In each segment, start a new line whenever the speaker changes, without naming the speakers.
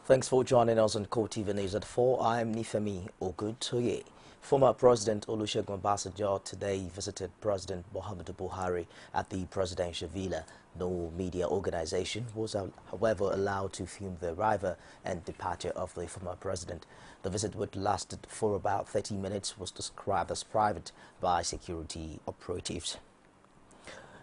Thanks for joining us on CoreTV News at 4. I'm Nifemi Ogutoye. Former President Olusegun Obasanjo today visited President Muhammadu Buhari at the presidential villa. No media organization was, however, allowed to film the arrival and departure of the former president. The visit, which lasted for about 30 minutes, was described as private by security operatives.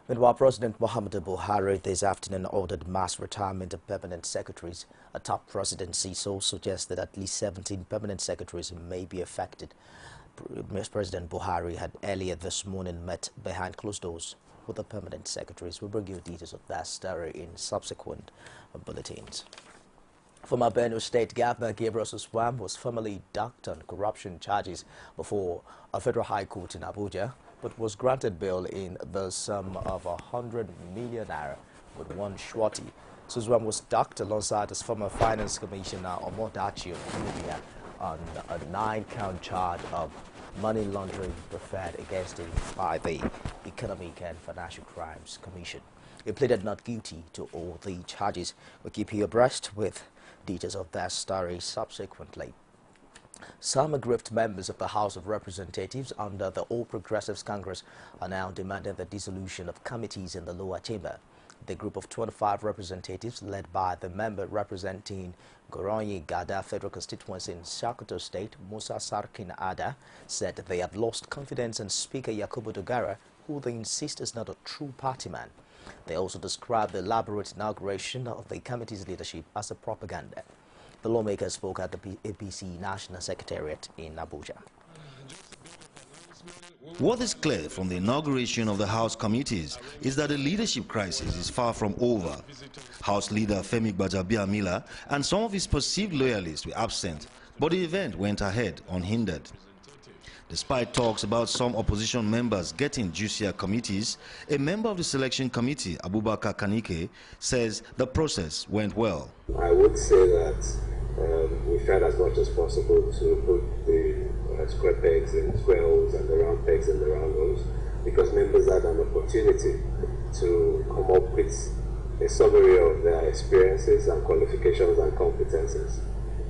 Meanwhile, President Muhammadu Buhari this afternoon ordered mass retirement of permanent secretaries. A top presidency source suggests that at least 17 permanent secretaries may be affected. President Buhari had earlier this morning met behind closed doors with the permanent secretaries. We'll bring you details of that story in subsequent bulletins. Former Benue State Governor Gabriel Suswam was formally docked on corruption charges before a federal high court in Abuja, but was granted bail in the sum of 100 million naira with one surety. Suswam was docked alongside his former finance commissioner Omodachi Olivia on a 9-count charge of money laundering preferred against him by the Economic and Financial Crimes Commission. He pleaded not guilty to all the charges. We'll keep you abreast with details of that story subsequently. Some aggrieved members of the House of Representatives under the All Progressives Congress are now demanding the dissolution of committees in the lower chamber. The group of 25 representatives, led by the member representing Goronyi Gada Federal Constituency in Sokoto State, Musa Sarkin Ada, said they have lost confidence in Speaker Yakubu Dogara, who they insist is not a true party man. They also described the elaborate inauguration of the committee's leadership as a propaganda. The lawmakers spoke at the APC National Secretariat in Abuja.
What is clear from the inauguration of the House committees is that the leadership crisis is far from over. House leader Femi Gbajabiamila and some of his perceived loyalists were absent, but the event went ahead unhindered. Despite talks about some opposition members getting juicier committees, a member of the selection committee, Abubakar Kanike, says the process went well.
I would say that we tried as much as possible to put the square pegs in square holes and the round pegs in the round holes, because members had an opportunity to come up with a summary of their experiences and qualifications and competences.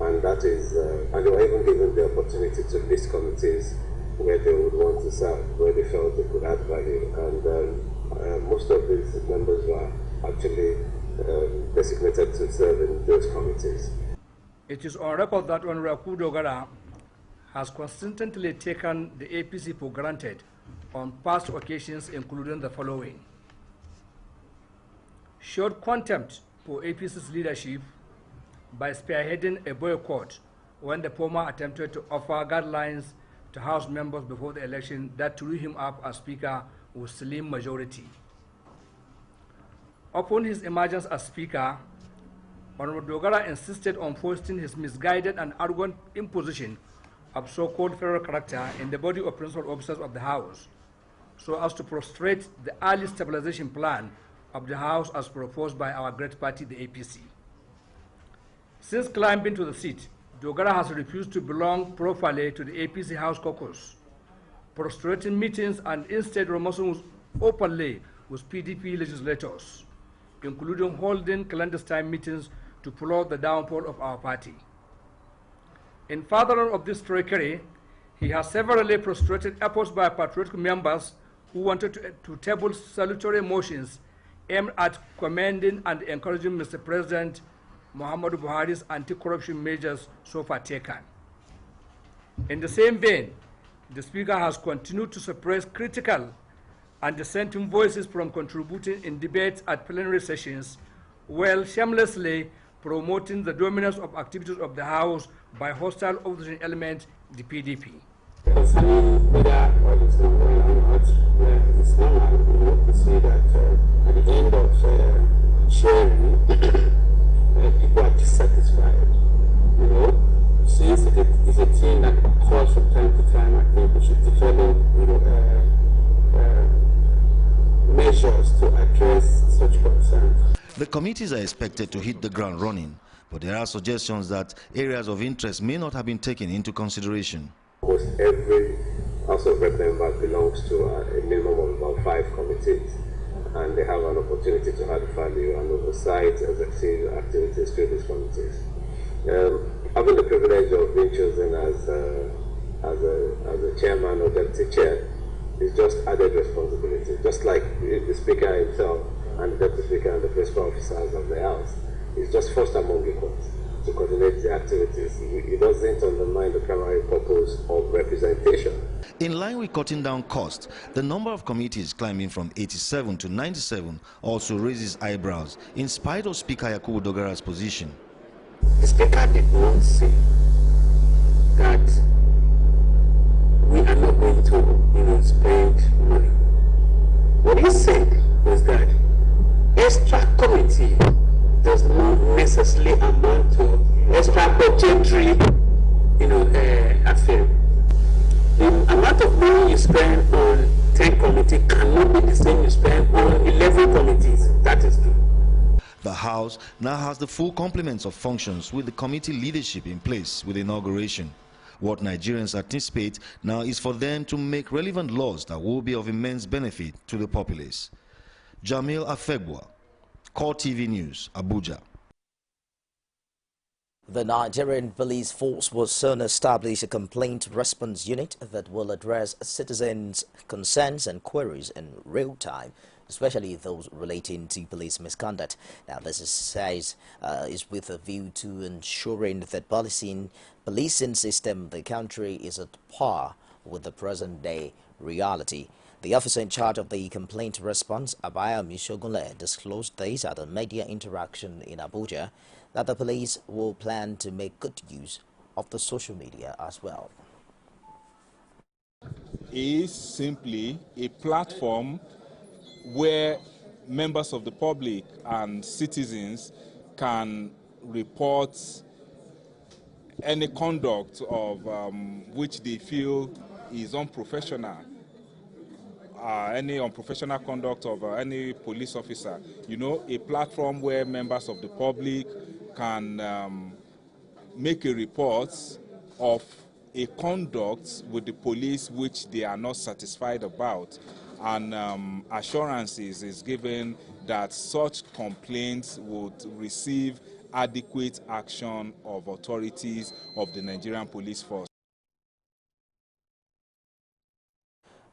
And that is, and they were even given the opportunity to list committees where they would want to serve, where they felt they could add value. And most of these members were actually designated to serve in those committees.
It is on record that Honorable Dogara has consistently taken the APC for granted on past occasions, including the following: showed contempt for APC's leadership by spearheading a boycott when the former attempted to offer guidelines to House members before the election that threw him up as Speaker with slim majority. Upon his emergence as Speaker, Honorable Dogara insisted on foisting his misguided and arrogant imposition of so-called federal character in the body of principal officers of the House, so as to frustrate the early stabilization plan of the House as proposed by our great party, the APC. Since climbing to the seat, Dogara has refused to belong properly to the APC House caucus, frustrating meetings and instead remonstrating openly with PDP legislators, including holding clandestine meetings to plot the downfall of our party. In furtherance of this trickery, he has severally frustrated efforts by patriotic members who wanted to table salutary motions aimed at commending and encouraging Mr. President Muhammadu Buhari's anti-corruption measures so far taken. In the same vein, the Speaker has continued to suppress critical and dissenting voices from contributing in debates at plenary sessions, while shamelessly promoting the dominance of activities of the House by hostile opposition elements, the PDP.
Concerning whether or it's not well or not, it's normal, you know, to see that at the end of sharing, people are dissatisfied. You know, since it's a thing that occurs from time to time, I think we should develop, you know, measures to address such concerns.
The committees are expected to hit the ground running, but there are suggestions that areas of interest may not have been taken into consideration.
Almost every House of Rep member belongs to a minimum of about 5 committees, and they have an opportunity to add value and oversight executive activities through these committees. Having the privilege of being chosen as a chairman or deputy chair is just added responsibility. Just like the speaker himself and the deputy speaker and the principal officers of the house is just first among equals to coordinate the activities. It doesn't undermine the primary purpose of representation.
In line with cutting down costs, the number of committees climbing from 87 to 97 also raises eyebrows in spite of Speaker Yakubu Dogara's position.
The speaker did not say that we are not going to, spend money. What he said was that extra committee does not necessarily amount to extra budgetary, affair. The amount of money you spend on 10 committees cannot be the same you spend on 11 committees. That is true.
The House now has the full complement of functions with the committee leadership in place with inauguration. What Nigerians anticipate now is for them to make relevant laws that will be of immense benefit to the populace. Jamil Afegwa, CoreTV News, Abuja.
The Nigerian police force will soon establish a complaint response unit that will address citizens' concerns and queries in real time, especially those relating to police misconduct. Now, this is with a view to ensuring that policing system in the country is at par with the present-day reality. The officer in charge of the complaint response, Abayomi Shogunle, disclosed this at a media interaction in Abuja that the police will plan to make good use of the social media as well.
Is simply a platform where members of the public and citizens can report any conduct of which they feel is unprofessional, any unprofessional conduct of any police officer. A platform where members of the public can make a report of a conduct with the police which they are not satisfied about, and assurances is given that such complaints would receive adequate action of authorities of the Nigerian police force.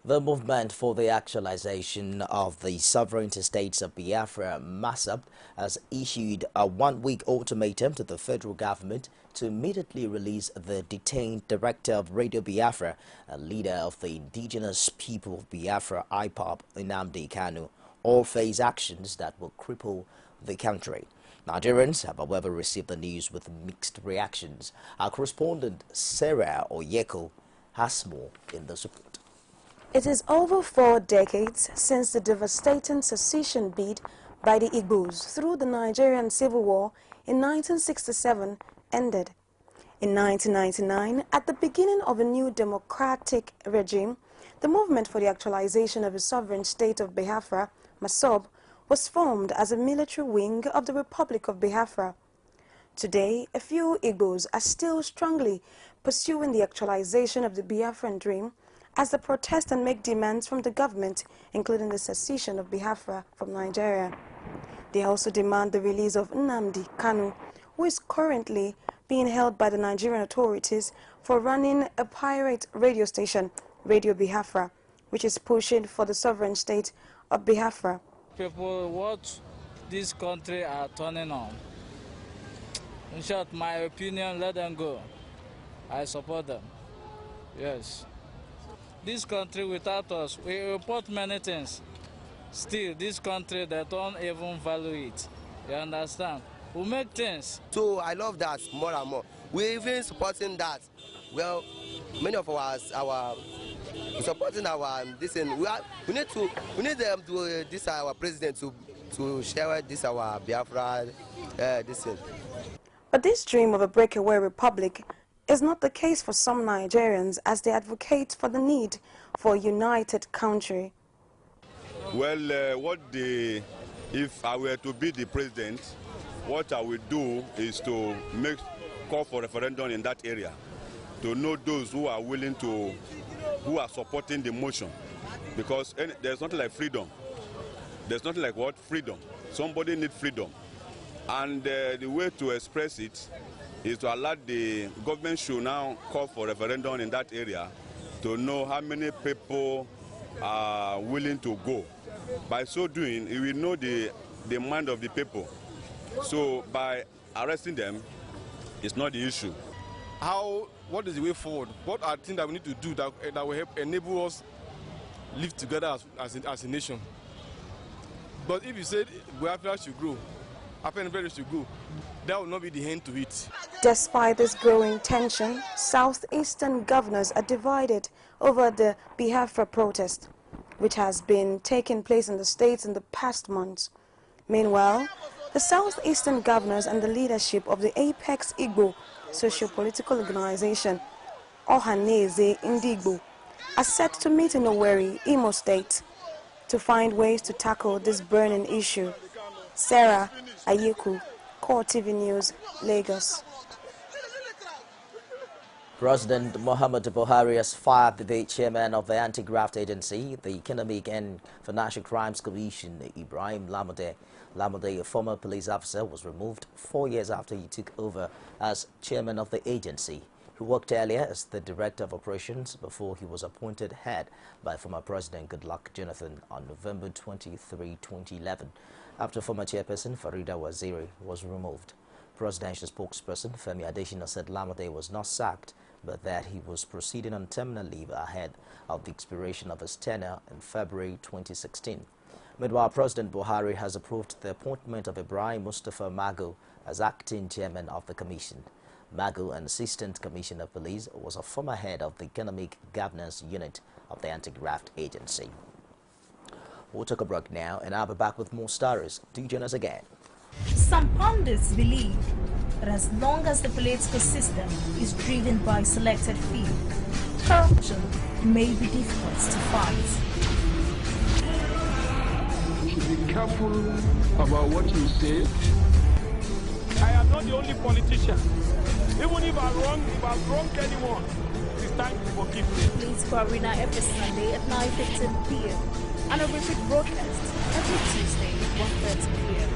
The movement for the actualization of the sovereignty states of Biafra, MASAB, has issued a one-week ultimatum to the federal government to immediately release the detained director of Radio Biafra and leader of the indigenous people of Biafra, IPOB, Nnamdi Kanu, or face actions that will cripple the country. Nigerians have, however, received the news with mixed reactions. Our correspondent, Sarah Oyeko, has more in this report.
It is over 4 decades since the devastating secession bid by the Igbos through the Nigerian Civil War in 1967 ended. In 1999, at the beginning of a new democratic regime, the movement for the actualization of a sovereign state of Biafra, MASOB, was formed as a military wing of the Republic of Biafra. Today, a few Igbos are still strongly pursuing the actualization of the Biafran dream as they protest and make demands from the government, including the secession of Biafra from Nigeria. They also demand the release of Nnamdi Kanu, who is currently being held by the Nigerian authorities for running a pirate radio station, Radio Biafra, which is pushing for the sovereign state of Biafra.
People, what this country are turning on. In short, my opinion, let them go. I support them. Yes. This country without us, we report many things. Still, this country, they don't even value it. You understand? We make things.
So I love that more and more. We're even supporting that. Well, many of us, supporting our this, and we need them to this our president to share this our Biafra this thing.
But this dream of a breakaway republic is not the case for some Nigerians, as they advocate for the need for a united country.
Well, if I were to be the president, what I will do is to call for referendum in that area, to know those who are willing to, who are supporting the motion, because there's nothing like freedom. There's nothing like what? Freedom. Somebody needs freedom. And the way to express it is to allow the government should now call for referendum in that area to know how many people are willing to go. By so doing, it will know the mind of the people. So by arresting them, it's not the issue.
What is the way forward? What are things that we need to do that will help enable us live together as a nation? But if you said Biafra should grow, Apenebere should grow, that will not be the end to it.
Despite this growing tension, southeastern governors are divided over the Biafra protest, which has been taking place in the states in the past months. Meanwhile, the southeastern governors and the leadership of the Apex Igbo socio-political organization, Ohaneze Indigbo, are set to meet in Owerri, Imo State, to find ways to tackle this burning issue. Sarah Ayeku, CoreTV News, Lagos.
President Muhammadu Buhari has fired the chairman of the Anti-Graft Agency, the Economic and Financial Crimes Commission, Ibrahim Lamode. Lamode, a former police officer, was removed 4 years after he took over as chairman of the agency. He worked earlier as the director of operations before he was appointed head by former President Goodluck Jonathan on November 23, 2011, after former chairperson Farida Waziri was removed. Presidential spokesperson Femi Adesina said Lamode was not sacked, but that he was proceeding on terminal leave ahead of the expiration of his tenure in February 2016. Meanwhile, President Buhari has approved the appointment of Ibrahim Mustafa Mago as acting chairman of the commission. Mago, an assistant commissioner of police, was a former head of the economic governance unit of the Anti-Graft Agency. We'll take a break now, and I'll be back with more stories. Do join us again.
Some pundits believe that as long as the political system is driven by selected few, corruption may be difficult to fight.
You should be careful about what you say.
I am not the only politician. Even if I've wronged anyone, it is time to forgive me.
Please for Arena every Sunday at 9:15 p.m. and a repeat broadcast every Tuesday at 1:30 p.m.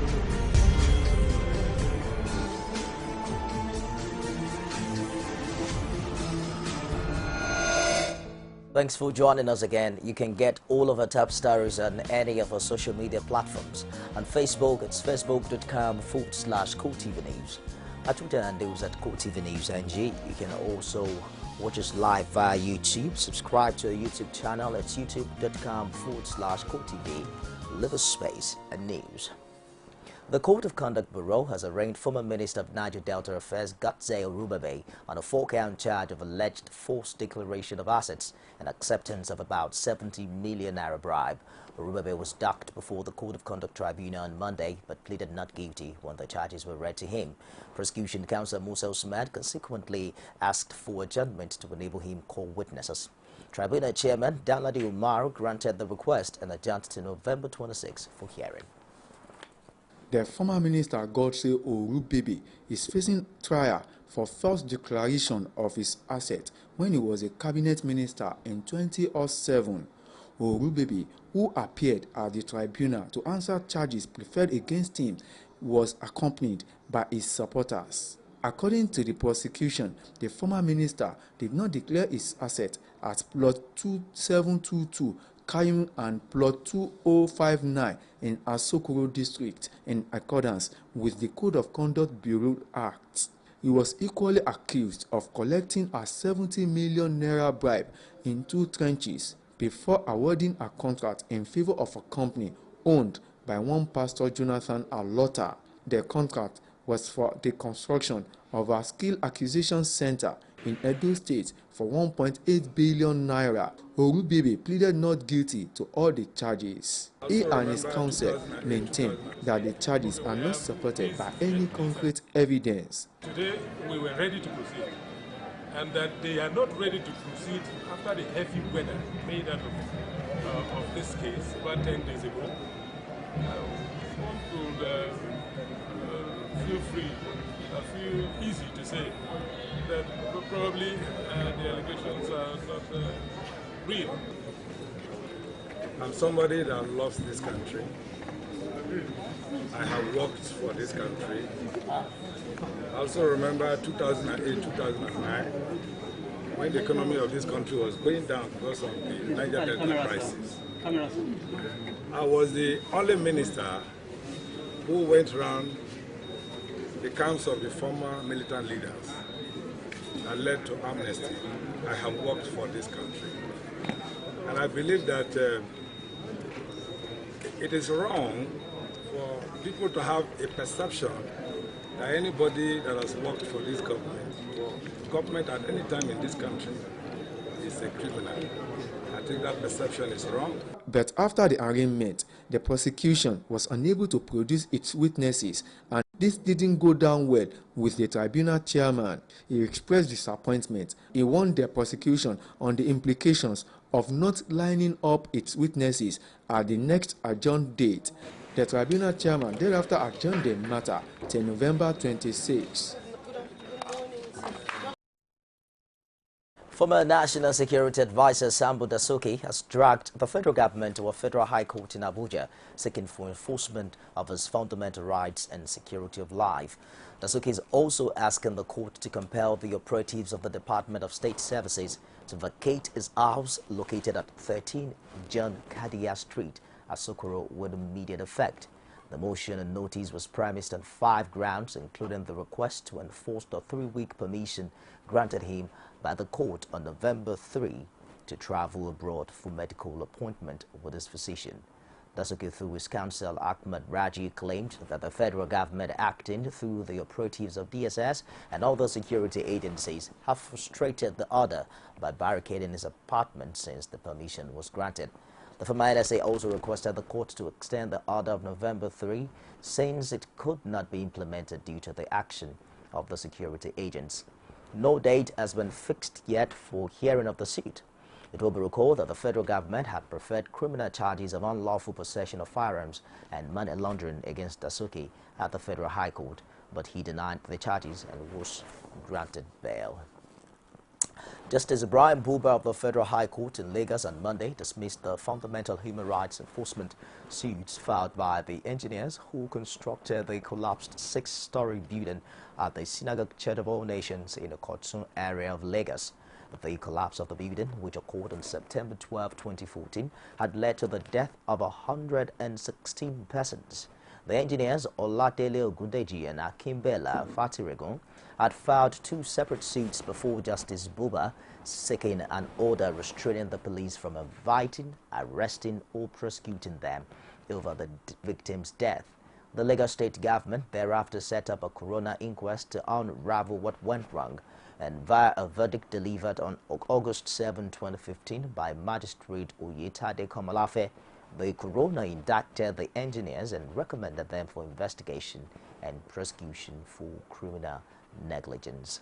Thanks for joining us again. You can get all of our top stories on any of our social media platforms. On Facebook, it's facebook.com/CoreTV News. Our Twitter handle is at CoreTV News NG. You can also watch us live via YouTube. Subscribe to our YouTube channel at youtube.com/CoreTV. Leave a space and news. The Code of Conduct Bureau has arraigned former Minister of Niger Delta Affairs Gatze Orubebe on a 4-count charge of alleged forced declaration of assets and acceptance of about 70 million naira bribe. Orubebe was docked before the Code of Conduct Tribunal on Monday but pleaded not guilty when the charges were read to him. Prosecution counsel Musa Usman consequently asked for adjournment to enable him call witnesses. Tribunal Chairman Danladi Umar granted the request and adjourned to November 26 for hearing.
The former minister Gatze Orubebe is facing trial for false declaration of his assets when he was a cabinet minister in 2007. Orubebe, who appeared at the tribunal to answer charges preferred against him, was accompanied by his supporters. According to the prosecution, the former minister did not declare his assets at plot 2722 Kayum and plot 2059 in Asokoro district in accordance with the Code of Conduct Bureau Act. He was equally accused of collecting a 70 million naira bribe in 2 tranches before awarding a contract in favor of a company owned by one Pastor Jonathan Alota. The contract was for the construction of a skill acquisition center in Edo State for 1.8 billion naira. Orubebe pleaded not guilty to all the charges. He and his counsel maintain that the charges are not supported by any concrete evidence.
Today we were ready to proceed, and that they are not ready to proceed after the heavy weather made out of this case about 10 days ago. One could feel free, feel easy to say that probably the allegations are not real.
I'm somebody that loves this country. I have worked for this country. I also remember 2008, 2009, when the economy of this country was going down because of the Niger Delta crisis. I was the only minister who went around the camps of the former militant leaders that led to amnesty. I have worked for this country. And I believe that it is wrong for people to have a perception that anybody that has worked for this government, or government at any time in this country, is a criminal. I think that perception is wrong.
But after the arraignment, the prosecution was unable to produce its witnesses, and this didn't go down well with the tribunal chairman. He expressed disappointment. He warned the prosecution on the implications of not lining up its witnesses at the next adjourned date. The tribunal chairman thereafter adjourned the matter till November 26.
Former National Security Advisor Sambo Dasuki has dragged the federal government to a federal high court in Abuja, seeking for enforcement of his fundamental rights and security of life. Dasuki is also asking the court to compel the operatives of the Department of State Services to vacate his house located at 13 John Kadia Street, Asokoro, with immediate effect. The motion and notice was premised on 5 grounds, including the request to enforce the 3-week permission granted him by the court on November 3 to travel abroad for medical appointment with his physician. Dasuki, through his counsel Ahmed Raji, claimed that the federal government, acting through the operatives of DSS and other security agencies, have frustrated the order by barricading his apartment since the permission was granted. The former NSA also requested the court to extend the order of November 3, since it could not be implemented due to the action of the security agents. No date has been fixed yet for hearing of the suit. It will be recalled that the federal government had preferred criminal charges of unlawful possession of firearms and money laundering against Dasuki at the Federal High Court, but he denied the charges and was granted bail. Justice Ibrahim Buba of the Federal High Court in Lagos on Monday dismissed the fundamental human rights enforcement suits filed by the engineers who constructed the collapsed 6-story building at the Synagogue Church of All Nations in the Kotsun area of Lagos. The collapse of the building, which occurred on September 12, 2014, had led to the death of 116 persons. The engineers Oladele Ogundeji and Akimbela Fatiregun had filed 2 separate suits before Justice Buba, seeking an order restraining the police from inviting, arresting or prosecuting them over the victim's death. The Lagos state government thereafter set up a coroner inquest to unravel what went wrong, and via a verdict delivered on August 7, 2015 by Magistrate Oyetade Komalafe, the coroner indicted the engineers and recommended them for investigation and prosecution for criminal negligence.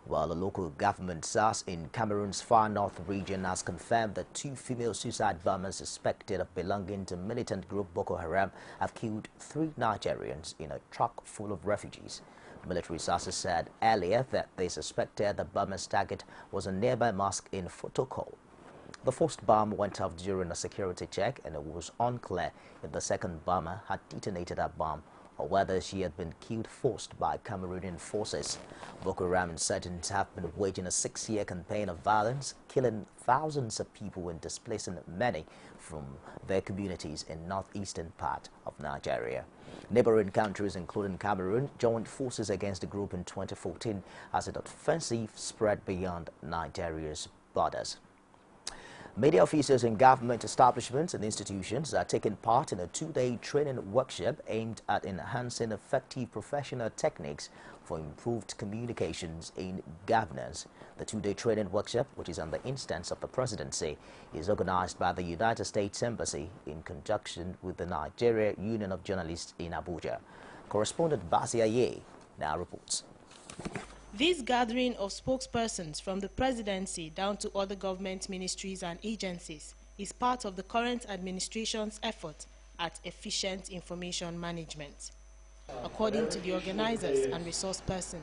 While the local government SARS in Cameroon's far north region has confirmed that 2 female suicide bombers suspected of belonging to militant group Boko Haram have killed 3 Nigerians in a truck full of refugees. Military sources said earlier that they suspected the bomber's target was a nearby mosque in Fotokol. The first bomb went off during a security check, and it was unclear if the second bomber had detonated a bomb or whether she had been killed first by Cameroonian forces. Boko Haram insurgents have been waging a 6-year campaign of violence, killing thousands of people and displacing many from their communities in northeastern part of Nigeria. Neighboring countries, including Cameroon, joined forces against the group in 2014 as its offensive spread beyond Nigeria's borders. Media officers in government establishments and institutions are taking part in a 2-day training workshop aimed at enhancing effective professional techniques for improved communications in governance. The 2-day training workshop, which is on the instance of the presidency, is organized by the United States Embassy in conjunction with the Nigeria Union of Journalists in Abuja. Correspondent Basia Ye now reports.
This gathering of spokespersons from the presidency down to other government ministries and agencies is part of the current administration's effort at efficient information management. According to the organizers and resource person,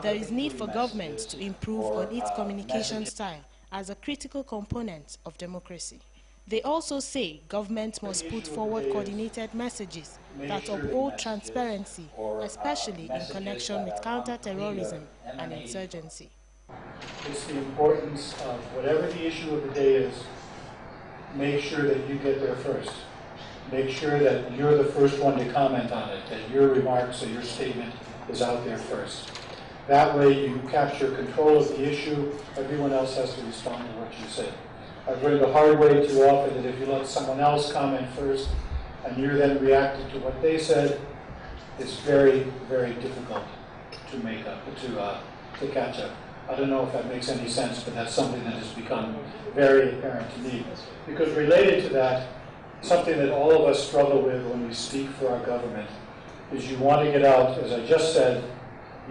there is need for government to improve on its communication style as a critical component of democracy. They also say government must put forward coordinated messages that uphold transparency, especially in connection with counter-terrorism and insurgency.
It's the importance of whatever the issue of the day is, make sure that you get there first. Make sure that you're the first one to comment on it, that your remarks or your statement is out there first. That way you capture control of the issue, everyone else has to respond to what you say. I've learned the hard way too often that if you let someone else comment first and you're then reacting to what they said, it's very, very difficult to make up, to catch up. I don't know if that makes any sense, but that's something that has become very apparent to me. Because related to that, something that all of us struggle with when we speak for our government is you want to get out, as I just said,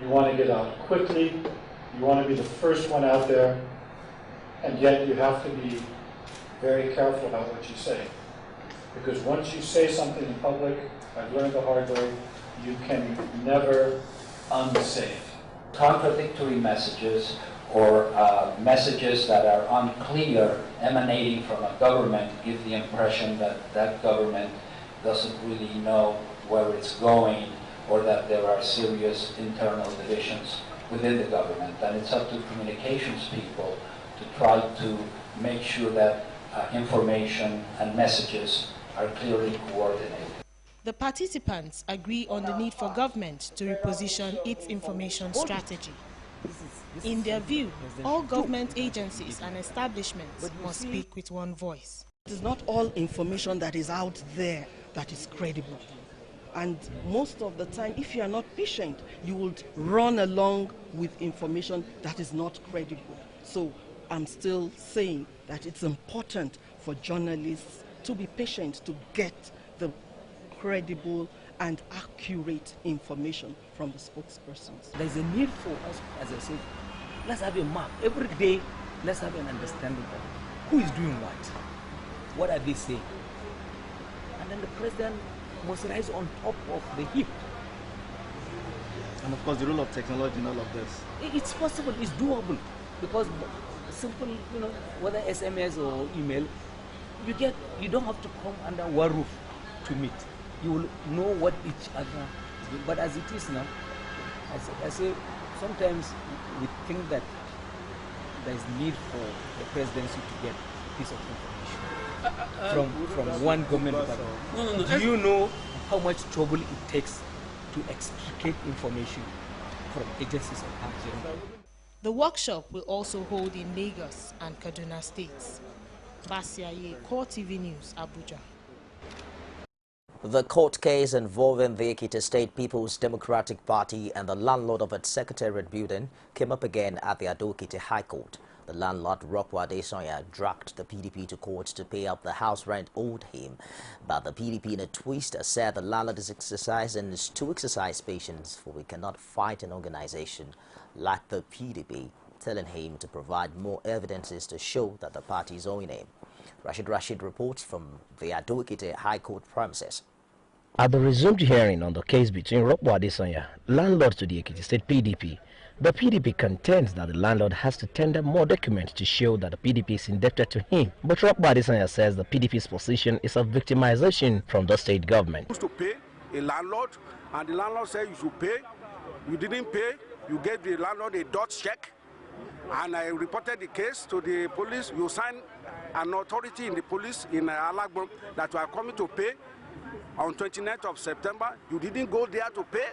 you want to get out quickly, you want to be the first one out there, and yet you have to be very careful about what you say. Because once you say something in public, I've learned the hard way, you can never unsay it.
Contradictory messages or messages that are unclear emanating from a government give the impression that that government doesn't really know where it's going or that there are serious internal divisions within the government. And it's up to communications people to try to make sure that information and messages are clearly coordinated.
The participants agree on the need for government to reposition its information strategy. In their view, all government agencies and establishments must speak with one voice.
It is not all information that is out there that is credible. And most of the time, if you are not patient, you would run along with information that is not credible. So I'm still saying that it's important for journalists to be patient to get the credible and accurate information from the spokespersons.
There's a need for us, as I said, let's have a map. Every day, let's have an understanding of who is doing what are they saying. And then the president must rise on top of the heap.
And of course the role of technology in all of this.
It's possible, it's doable, because simple, whether SMS or email, you don't have to come under one roof to meet. You will know what each other is doing. But as it is now, I say sometimes we think that there is need for the presidency to get a piece of information from one government department. Do you know how much trouble it takes to extricate information from agencies of power?
The workshop will also hold in Lagos and Kaduna states. Basiaye, CoreTV News, Abuja.
The court case involving the Ekiti State People's Democratic Party and the landlord of its secretariat building came up again at the Ado-Ekiti High Court. The landlord, Rokwa Adesanya, dragged the PDP to court to pay up the house rent owed him. But the PDP, in a twist, said the landlord is to exercise patience, for we cannot fight an organization like the PDP, telling him to provide more evidences to show that the party is owing him. Rashid reports from the Ado-Ekiti High Court premises.
At the resumed hearing on the case between Rokwa Adesanya, landlord to the Ekiti State PDP, the PDP contends that the landlord has to tender more documents to show that the PDP is indebted to him. But Rokwa Adesanya says the PDP's position is of victimization from the state government.
You used to pay a landlord, and the landlord said you should pay. You didn't pay. You gave the landlord a dot check, and I reported the case to the police. You signed an authority in the police in Alagbon that you are coming to pay. On 29th of September, you didn't go there to pay,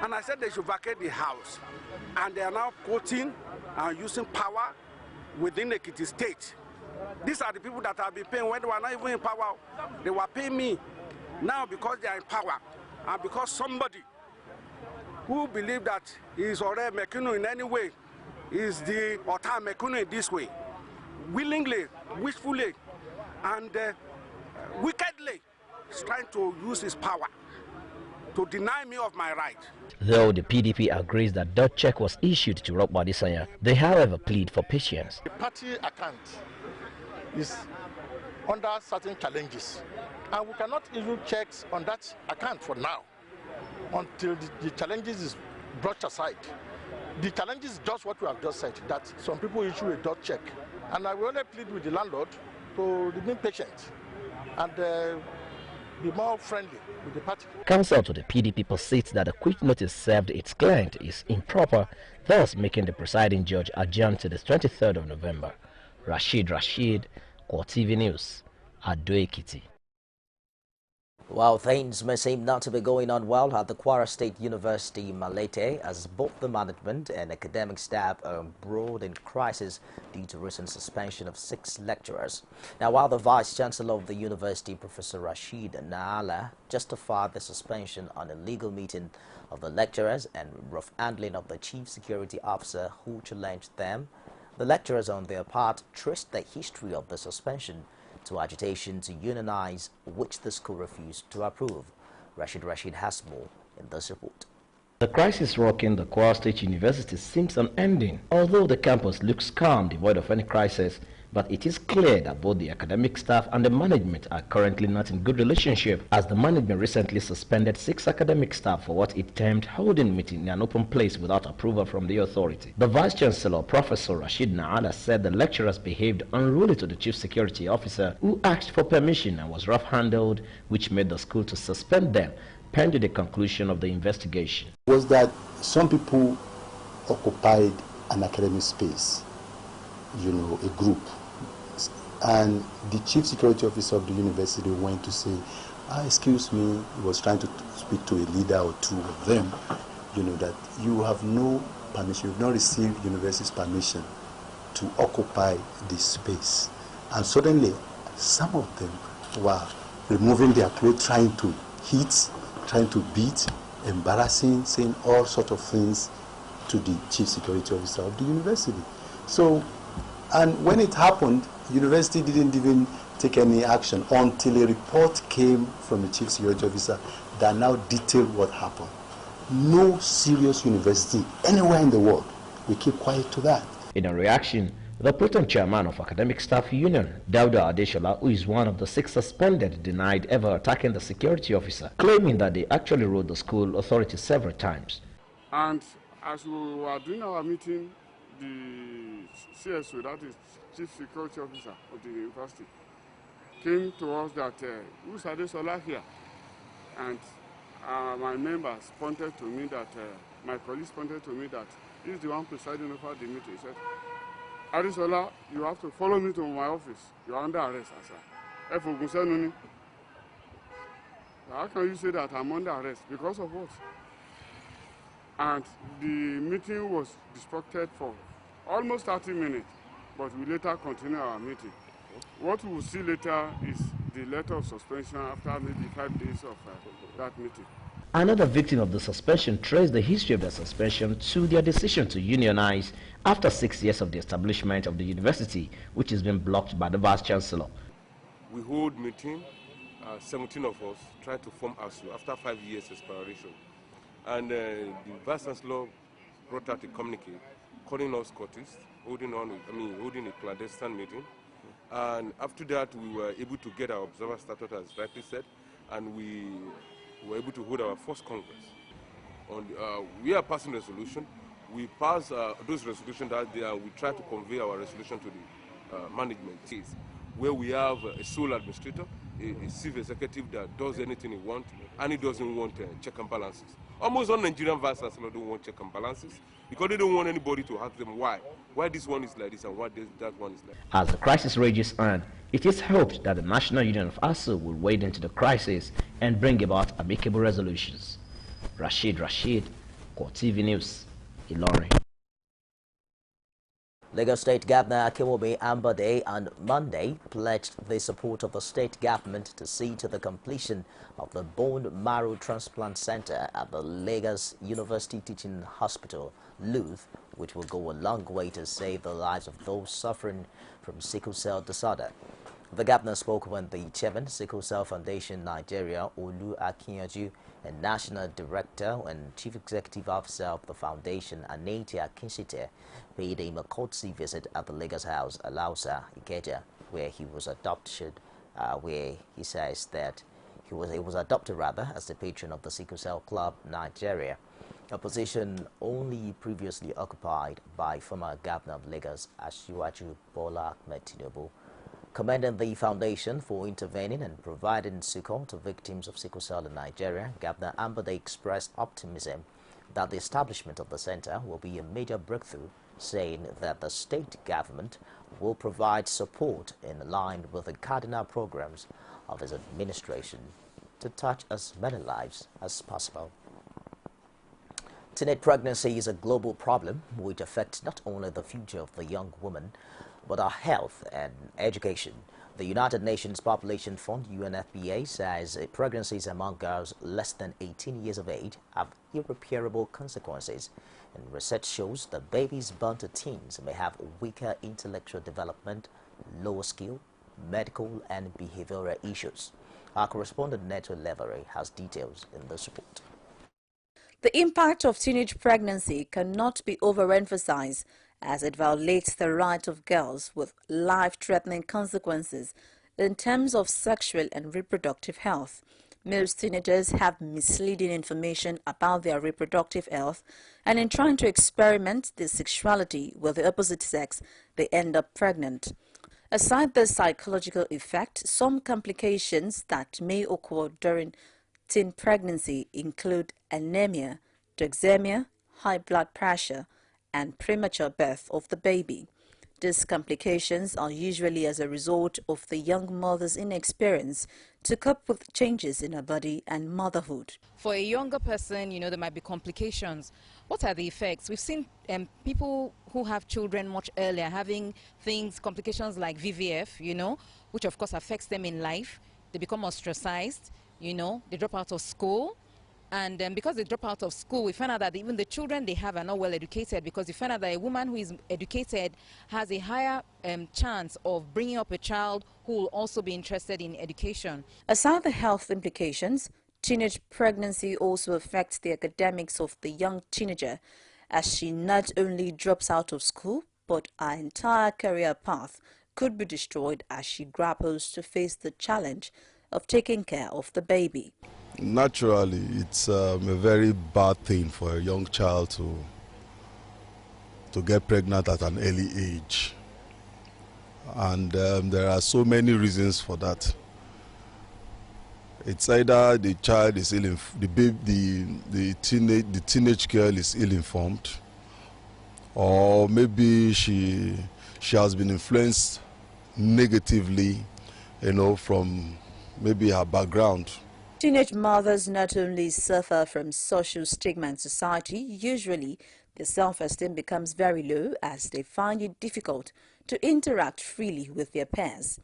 and I said they should vacate the house. And they are now quoting and using power within the Ekiti State. These are the people that have been paying when they were not even in power. They were paying me. Now, because they are in power, and because somebody who believes that he is already Mekunu in any way is the Ota Mekunu in this way, willingly, wishfully, and wickedly, is trying to use his power to deny me of my right.
Though the PDP agrees that that check was issued to Rokwa Adesanya, they however plead for patience.
The party account is under certain challenges, and we cannot issue checks on that account for now until the challenges is brought aside. The challenge is just what we have just said, that some people issue a dot check, and I will only plead with the landlord to remain patient and be more friendly with the party.
Counsel to the PDP persists that the quick notice served its client is improper, thus making the presiding judge adjourn to the 23rd of November. Rashid, CoreTV News, Ado Ekiti.
While things may seem not to be going on well at the Kwara State University Malete, as both the management and academic staff are embroiled in crisis due to recent suspension of 6 lecturers. Now, while the Vice Chancellor of the university, Professor Rashid Naala, justified the suspension on a legal meeting of the lecturers and rough handling of the Chief Security Officer who challenged them, the lecturers on their part traced the history of the suspension to agitation to unionize, which the school refused to approve. Rashid has more in this report.
The crisis rocking the Kwara State University seems unending, although the campus looks calm, devoid of any crisis. But it is clear that both the academic staff and the management are currently not in good relationship, as the management recently suspended 6 academic staff for what it termed holding meeting in an open place without approval from the authority. The Vice Chancellor, Professor Rashid Naala, said the lecturers behaved unruly to the Chief Security Officer, who asked for permission and was rough-handled, which made the school to suspend them pending the conclusion of the investigation.
Was that some people occupied an academic space, a group, and the Chief Security Officer of the university went to say, excuse me, he was trying to speak to a leader or 2 of them, that you have no permission, you've not received university's permission to occupy this space. And suddenly, some of them were removing their clothes, trying to hit, trying to beat, embarrassing, saying all sorts of things to the Chief Security Officer of the university. So, and when it happened, the university didn't even take any action until a report came from the Chief Security Officer that now detailed what happened. No serious university anywhere in the world will keep quiet to that.
In a reaction, the Proton Chairman of Academic Staff Union, Dauda Adeshola, who is one of the 6 suspended, denied ever attacking the security officer, claiming that they actually wrote the school authorities several times.
And as we were doing our meeting, the CSO, that is Chief Security Officer of the university, came to us that, who's Adesola here? And my members pointed to me that, my colleagues pointed to me that he's the one presiding over the meeting. He said, Adesola, you have to follow me to my office. You are under arrest, sir. How can you say that I'm under arrest? Because of what? And the meeting was disrupted for almost 30 minutes, but we later continued our meeting. What we will see later is the letter of suspension after maybe 5 days of that meeting.
Another victim of the suspension traced the history of the suspension to their decision to unionize after 6 years of the establishment of the university, which has been blocked by the Vice Chancellor.
We hold meeting, 17 of us try to form ASU after 5 years expiration. And the Vice Chancellor brought out a communique calling us cultists, holding a clandestine meeting. And after that, we were able to get our observer status, as rightly said, and we were able to hold our first Congress. We are passing resolution. We pass those resolutions that day, and we try to convey our resolution to the management case, where we have a sole administrator, a chief executive that does anything he wants, and he doesn't want check and balances. Almost all Nigerian vice chancellors don't want check and balances because they don't want anybody to ask them why this one is like this and why that one is like that.
As the crisis rages on, it is hoped that the National Union of ASU will wade into the crisis and bring about amicable resolutions. Rashid, CoreTV News, Ilorin.
Lagos State Governor Akinwumi Ambode on Monday pledged the support of the state government to see to the completion of the bone marrow transplant center at the Lagos University Teaching Hospital, LUTH, which will go a long way to save the lives of those suffering from sickle cell disorder. The governor spoke when the chairman, Sickle Cell Foundation Nigeria, Olu Akinyoju, and National Director and Chief Executive Officer of the foundation, Aneti Akinsite, paid him a courtesy visit at the Lagos House, Alausa, Ikeja, where he was adopted, where he says that he was adopted as the patron of the Sickle Cell Club Nigeria, a position only previously occupied by former Governor of Lagos, Asiwaju Bola Ahmed Tinubu. Commending the foundation for intervening and providing support to victims of sickle cell in Nigeria, Governor Ambode expressed optimism that the establishment of the center will be a major breakthrough, saying that the state government will provide support in line with the cardinal programs of his administration to touch as many lives as possible. Teenage pregnancy is a global problem which affects not only the future of the young woman, but our health and education. The United Nations Population Fund, UNFPA, says pregnancies among girls less than 18 years of age have irreparable consequences. And research shows that babies born to teens may have weaker intellectual development, lower skill, medical and behavioral issues. Our correspondent Neto Levery has details in this report.
The impact of teenage pregnancy cannot be overemphasized, as it violates the right of girls with life-threatening consequences in terms of sexual and reproductive health. Most teenagers have misleading information about their reproductive health, and in trying to experiment their sexuality with the opposite sex, they end up pregnant. Aside the psychological effect, some complications that may occur during teen pregnancy include anemia, toxemia, high blood pressure, and premature birth of the baby. These complications are usually as a result of the young mother's inexperience to cope with changes in her body and motherhood.
For a younger person, there might be complications. What are the effects? We've seen people who have children much earlier having complications like VVF, which of course affects them in life. They become ostracized, they drop out of school. And because they drop out of school, we find out that even the children they have are not well educated, because we find out that a woman who is educated has a higher chance of bringing up a child who will also be interested in education.
Aside the health implications, teenage pregnancy also affects the academics of the young teenager, as she not only drops out of school, but her entire career path could be destroyed as she grapples to face the challenge of taking care of the baby.
Naturally, it's a very bad thing for a young child to get pregnant at an early age, and there are so many reasons for that. It's either the child is the teenage girl is ill-informed, or maybe she has been influenced negatively, from maybe her background.
Teenage mothers not only suffer from social stigma in society, usually their self-esteem becomes very low as they find it difficult to interact freely with their peers.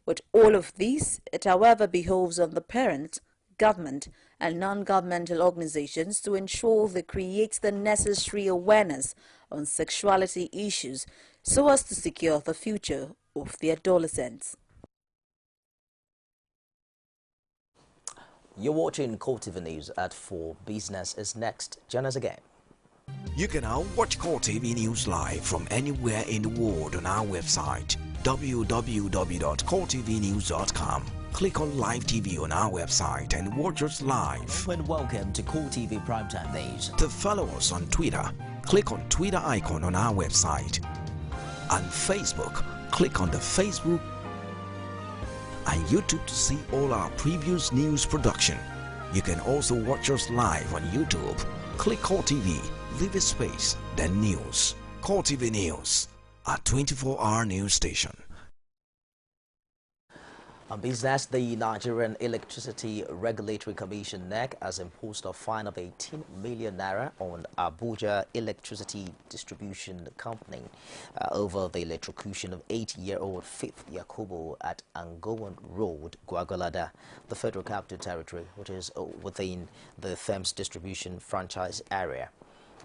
With all of these, it however behoves on the parents, government and non-governmental organizations to ensure they create the necessary awareness on sexuality issues so as to secure the future of the adolescents.
You're watching CoreTV News at 4. Business is next. Join us again.
You can now watch CoreTV News live from anywhere in the world on our website, www.coretvnews.com. Click on Live TV on our website and watch us live.
And welcome to CoreTV Primetime News.
To follow us on Twitter, click on Twitter icon on our website. On Facebook, click on the Facebook and YouTube to see all our previous news production. You can also watch us live on YouTube. Click CoreTV, leave a space, then News. CoreTV News, our 24-hour news station.
On business, the Nigerian Electricity Regulatory Commission (NEC) has imposed a fine of 18 million naira on Abuja Electricity Distribution Company over the electrocution of 8-year-old Faith Yakubu at Angowan Road, Gwagwalada, the Federal Capital Territory, which is within the Thames Distribution franchise area.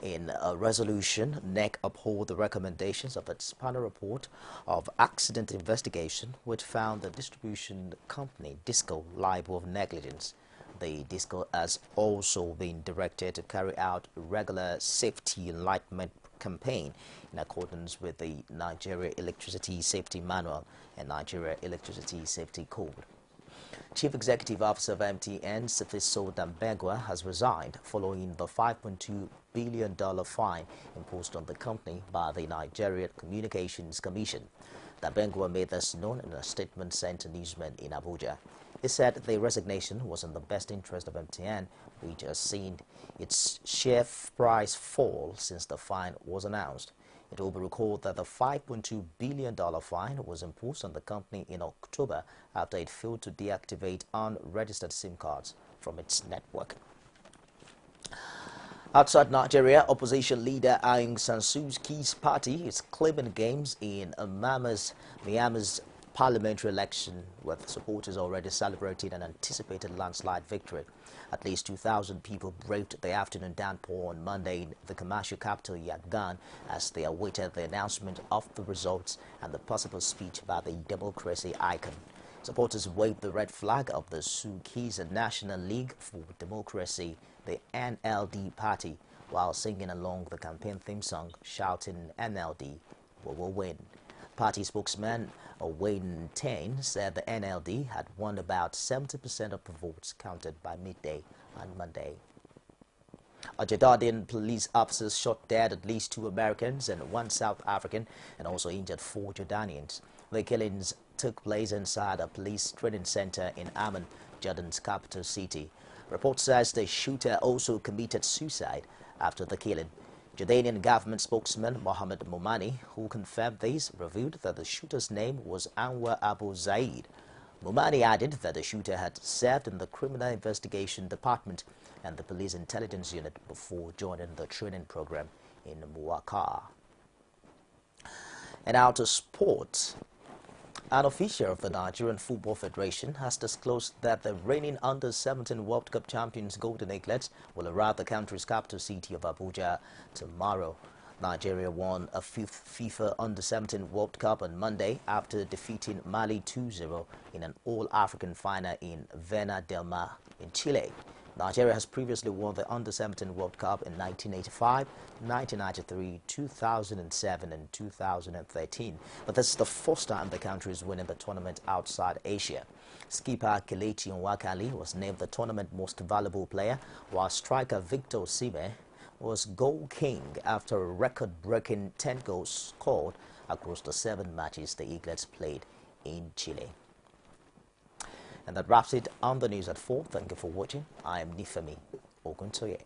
In a resolution, NEC uphold the recommendations of its panel report of accident investigation, which found the distribution company, DISCO, liable of negligence. The DISCO has also been directed to carry out a regular safety enlightenment campaign in accordance with the Nigeria Electricity Safety Manual and Nigeria Electricity Safety Code. Chief Executive Officer of MTN, Sifiso Dambegwa, has resigned following the $5.2 billion fine imposed on the company by the Nigeria Communications Commission. Dabengwa made this known in a statement sent to newsmen in Abuja. He said the resignation was in the best interest of MTN, which has seen its share price fall since the fine was announced. It will be recalled that the $5.2 billion fine was imposed on the company in October after it failed to deactivate unregistered SIM cards from its network. Outside Nigeria, opposition leader Aung San Suu Kyi's party is claiming gains in Myanmar's parliamentary election, with supporters already celebrating an anticipated landslide victory. At least 2,000 people braved the afternoon downpour on Monday in the commercial capital Yangon as they awaited the announcement of the results and the possible speech by the democracy icon. Supporters waved the red flag of the Suu Kyi's National League for Democracy, the NLD party, while singing along the campaign theme song, shouting "NLD, we will win." Party spokesman Wayne Tain said the NLD had won about 70% of the votes counted by midday on Monday. A Jordanian police officers shot dead at least 2 Americans and 1 South African and also injured 4 Jordanians. The killings took place inside a police training center in Amman, Jordan's capital city. Report says the shooter also committed suicide after the killing. Jordanian government spokesman Mohammed Momani, who confirmed this, revealed that the shooter's name was Anwar Abu Zaid. Momani added that the shooter had served in the Criminal Investigation Department and the Police Intelligence Unit before joining the training program in Muakkar. And out to sports. An official of the Nigerian Football Federation has disclosed that the reigning Under-17 World Cup champions Golden Eaglets will arrive the country's capital city of Abuja tomorrow. Nigeria won a 5th FIFA Under-17 World Cup on Monday after defeating Mali 2-0 in an All-African final in Vena del Mar in Chile. Nigeria has previously won the Under-17 World Cup in 1985, 1993, 2007 and 2013. But this is the first time the country is winning the tournament outside Asia. Skipper Kelechi Nwakali was named the tournament most valuable player, while striker Victor Osimhen was goal king after a record-breaking 10 goals scored across the 7 matches the Eaglets played in Chile. And that wraps it on the news at 4. Thank you for watching. I am Nifemi Oguntoye.